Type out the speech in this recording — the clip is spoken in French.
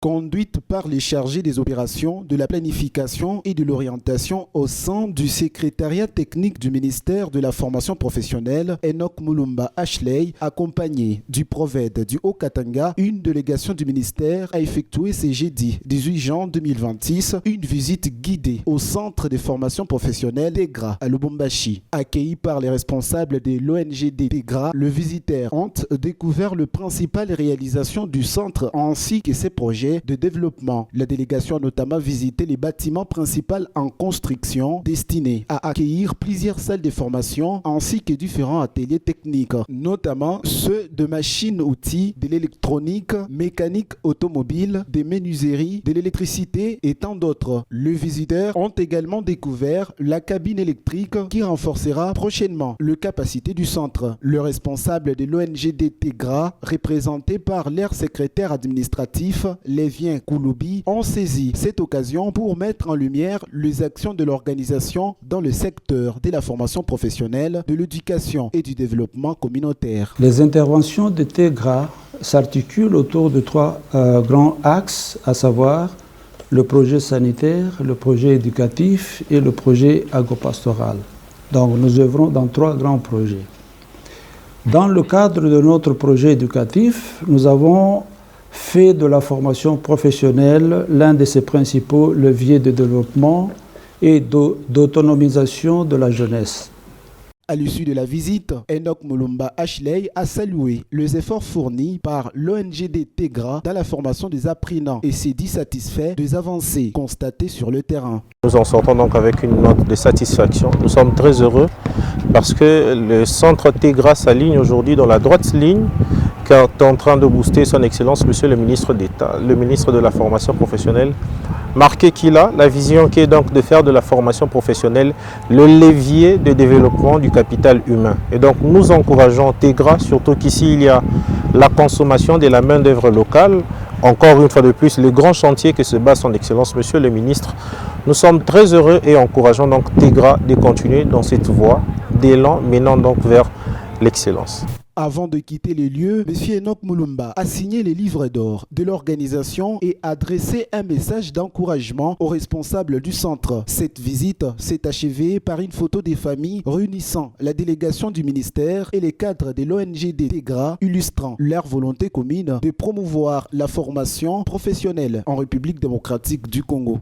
conduite par les chargés des opérations, de la planification et de l'orientation au sein du secrétariat technique du ministère de la formation professionnelle, Enoch Mulumba Ashley, accompagné du Proved du Haut-Katanga, une délégation du ministère a effectué ce jeudi 18 juin 2026 une visite guidée au centre de formation professionnelle TEGRA à Lubumbashi. Accueilli par les responsables de l'ONGD TEGRA, le visiteur ont découvert le principal réalisation du centre ainsi que ses projets de développement. La délégation a notamment visité les bâtiments principaux en construction destinés à accueillir plusieurs salles de formation ainsi que différents ateliers techniques, notamment ceux de machines-outils, de l'électronique, mécanique automobile, des menuiseries, de l'électricité et tant d'autres. Les visiteurs ont également découvert la cabine électrique qui renforcera prochainement la capacité du centre. Le responsable de l'ONGD TEGRA, représenté par leur secrétaire administratif, Lévien Kouloubi, ont saisi cette occasion pour mettre en lumière les actions de l'organisation dans le secteur de la formation professionnelle, de l'éducation et du développement communautaire. Les interventions de TEGRA s'articulent autour de trois grands axes, à savoir le projet sanitaire, le projet éducatif et le projet agropastoral. Donc nous œuvrons dans trois grands projets. Dans le cadre de notre projet éducatif, nous avons fait de la formation professionnelle l'un de ses principaux leviers de développement et d'autonomisation de la jeunesse. À l'issue de la visite, Enoch Mulumba Ashley a salué les efforts fournis par l'ONGD TEGRA dans la formation des apprenants et s'est dit satisfait des avancées constatées sur le terrain. Nous en sortons donc avec une note de satisfaction. Nous sommes très heureux parce que le centre TEGRA s'aligne aujourd'hui dans la droite ligne qu'est en train de booster son Excellence, Monsieur le ministre d'État, le ministre de la formation professionnelle, marqué qu'il a la vision qui est donc de faire de la formation professionnelle le levier de développement du capital humain. Et donc nous encourageons TEGRA, surtout qu'ici il y a la consommation de la main-d'œuvre locale. Encore une fois de plus, le grand chantier que se bat son Excellence, Monsieur le ministre. Nous sommes très heureux et encourageons donc TEGRA de continuer dans cette voie d'élan menant donc vers l'excellence. Avant de quitter les lieux, M. Enoch Mulumba a signé les livres d'or de l'organisation et adressé un message d'encouragement aux responsables du centre. Cette visite s'est achevée par une photo des familles réunissant la délégation du ministère et les cadres de l'ONGD TEGRA, illustrant leur volonté commune de promouvoir la formation professionnelle en République démocratique du Congo.